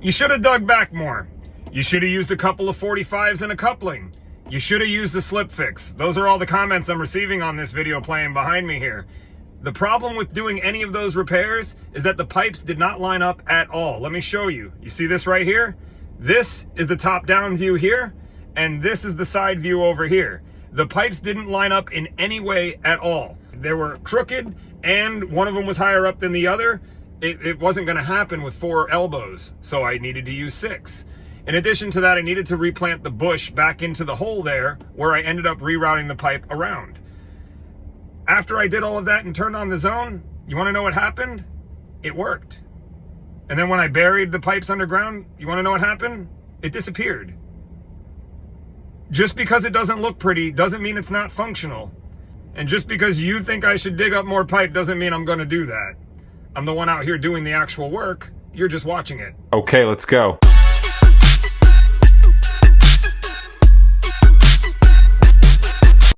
You should have dug back more. You should have used a couple of 45s and a coupling. You should have used the slip fix. Those are all the comments I'm receiving on this video playing behind me here. The problem with doing any of those repairs is that the pipes did not line up at all. Let me show you. You see this right here? This is the top-down view here, and this is the side view over here. The pipes didn't line up in any way at all. They were crooked, and one of them was higher up than the other. It wasn't going to happen with 4 elbows, so I needed to use 6. In addition to that, I needed to replant the bush back into the hole there, where I ended up rerouting the pipe around. After I did all of that and turned on the zone, you want to know what happened? It worked. And then when I buried the pipes underground, you want to know what happened? It disappeared. Just because it doesn't look pretty doesn't mean it's not functional. And just because you think I should dig up more pipe doesn't mean I'm going to do that. I'm the one out here doing the actual work. You're just watching it. Okay, let's go.